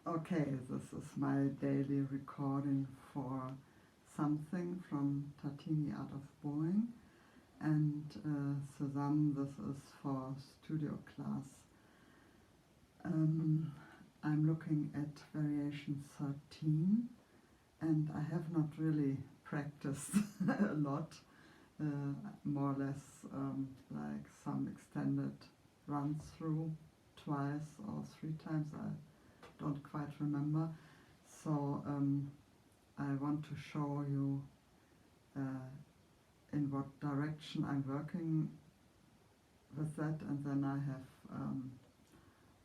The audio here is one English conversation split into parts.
Okay, this is my daily recording for something from Tartini Art of Bowing, and Suzanne, this is for studio class. I'm looking at variation 13, and I have not really practiced a lot, more or less like some extended run through twice or three times. I don't quite remember. So I want to show you in what direction I'm working with that, and then I have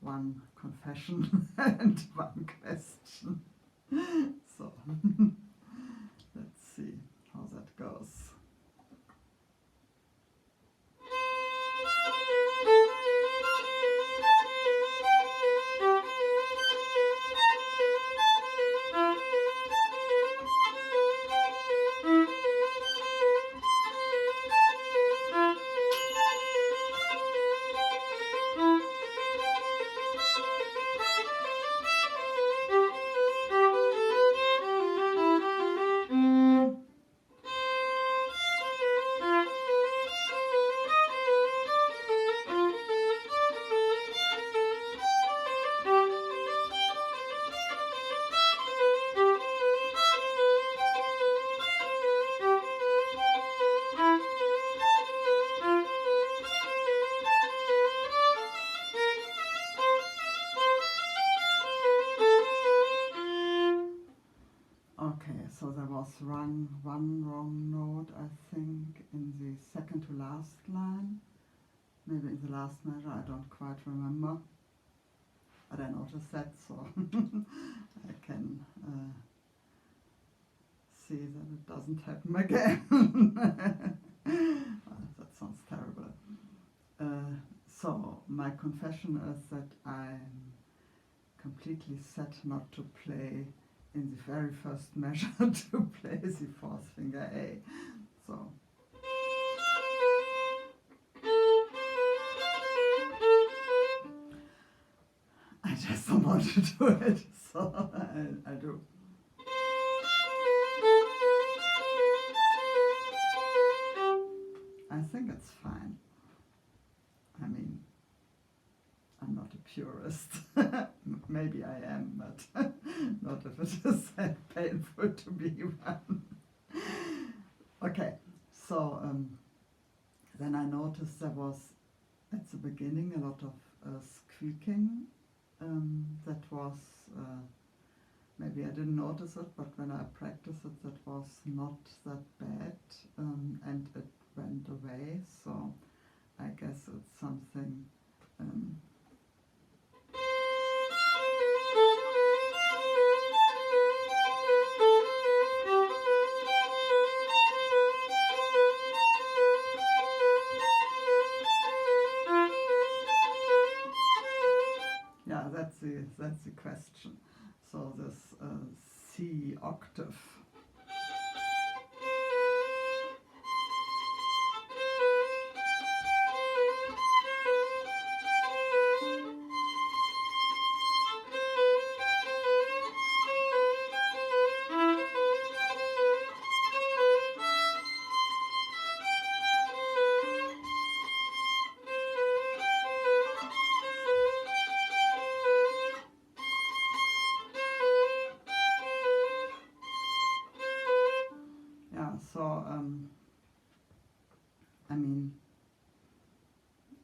one confession and one question. So let's see how that goes. Okay, so there was one wrong note, I think, in the second to last line. Maybe in the last measure, I don't quite remember. But I noticed that, so I can see that it doesn't happen again. That sounds terrible. So my confession is that I'm completely set not to play in the very first measure to play the fourth finger A. So I just don't want to do it, so I do. I think it's fine. I mean, I'm not a purist. Maybe I am, but not if it is that painful to be one. Okay, so then I noticed there was at the beginning a lot of squeaking. That was, maybe I didn't notice it, but when I practiced it, that was not that bad, and it went away, so I guess it's something yeah, that's the question. So this C octave. Yeah, so I mean,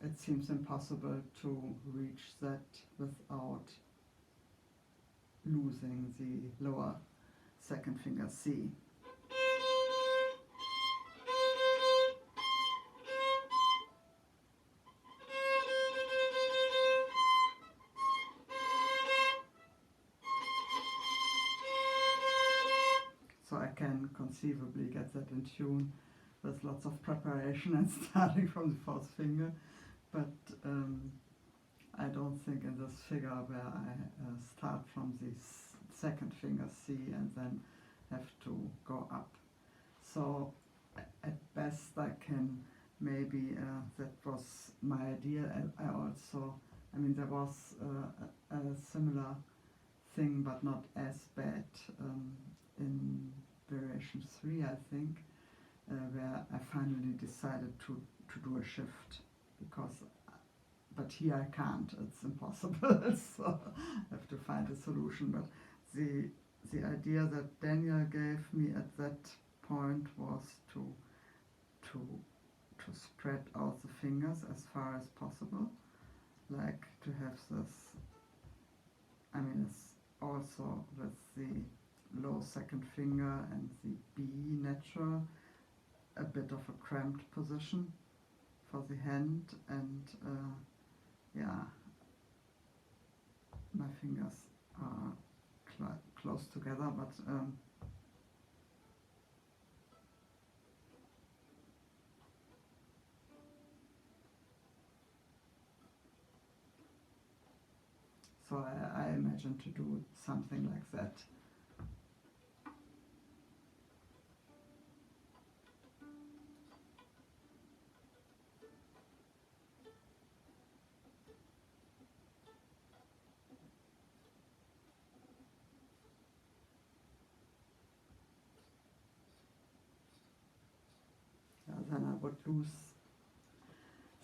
it seems impossible to reach that without losing the lower second finger C. So I can conceivably get that in tune with lots of preparation and starting from the fourth finger, but I don't think in this figure where I start from the second finger C and then have to go up. So at best I can maybe, that was my idea. I also, I mean, there was a similar thing, but not as bad in variation 3, I think, where I finally decided to do a shift, but here I can't, it's impossible, so I have to find a solution. But the idea that Daniel gave me at that point was to spread out the fingers as far as possible, like to have this, I mean, it's also with the low second finger and the B natural, a bit of a cramped position for the hand, and yeah, my fingers are close together, but so I imagine to do something like that. Then I would lose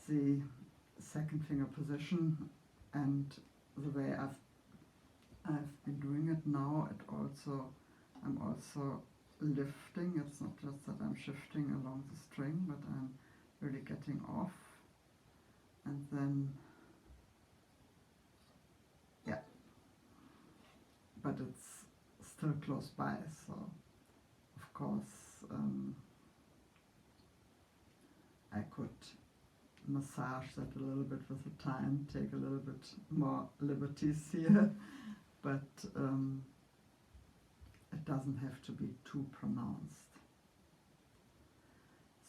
the second finger position, and the way I've been doing it now, I'm also lifting. It's not just that I'm shifting along the string, but I'm really getting off, and then yeah, but it's still close by, so of course I could massage that a little bit with the time, take a little bit more liberties here, but it doesn't have to be too pronounced.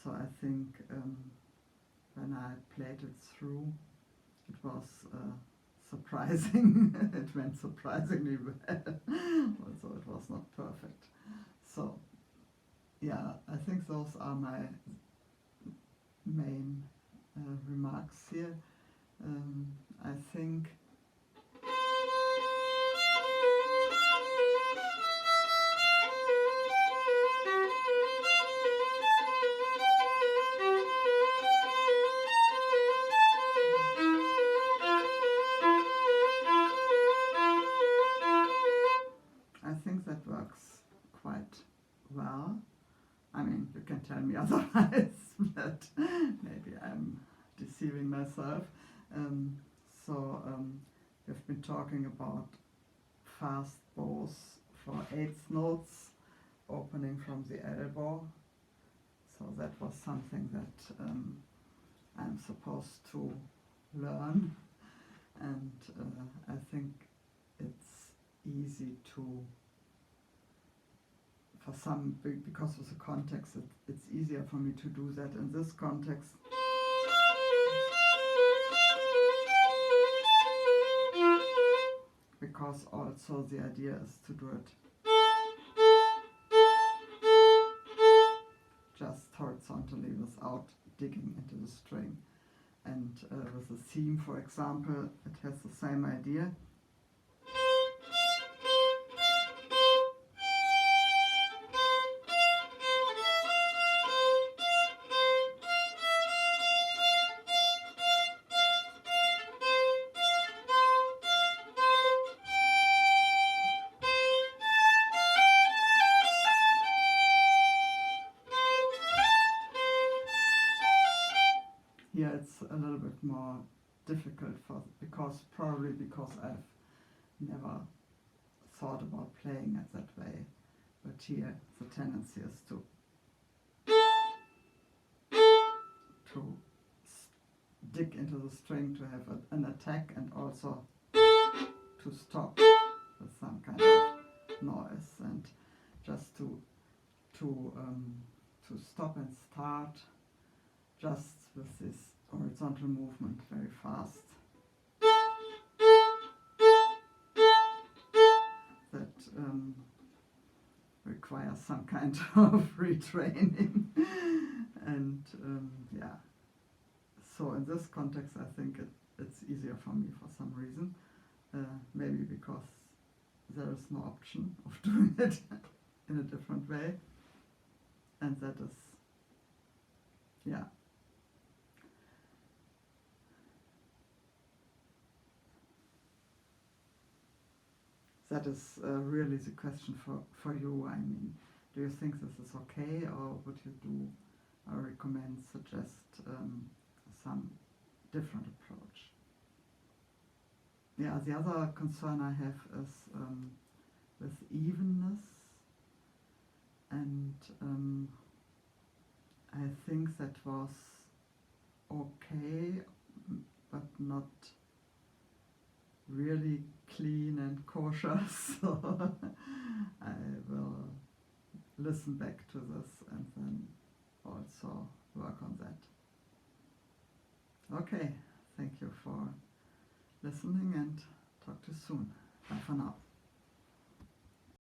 So I think when I played it through, it was surprising. It went surprisingly well, although it was not perfect. So yeah, I think those are my main remarks here. I think that works quite well. I mean, you can tell me otherwise, but maybe I'm deceiving myself. We've been talking about fast bows for eighth notes, opening from the elbow. So that was something that I'm supposed to learn, and I think it's easy to, for some, because of the context, it's easier for me to do that in this context. Because also the idea is to do it just horizontally without digging into the string. And with the theme, for example, it has the same idea. Here it's a little bit more difficult probably because I've never thought about playing it that way. But here the tendency is to dig into the string, to have an attack, and also to stop with some kind of noise, and just to stop and start just with this horizontal movement very fast. That requires some kind of retraining. And yeah, so in this context I think it's easier for me for some reason. Maybe because there is no option of doing it in a different way, and that is, yeah. That is really the question for you. I mean, do you think this is okay, or would you do or recommend, suggest some different approach? Yeah, the other concern I have is with evenness, and I think that was okay, but not really clean and kosher, so I will listen back to this and then also work on that. Okay, thank you for listening, and talk to you soon.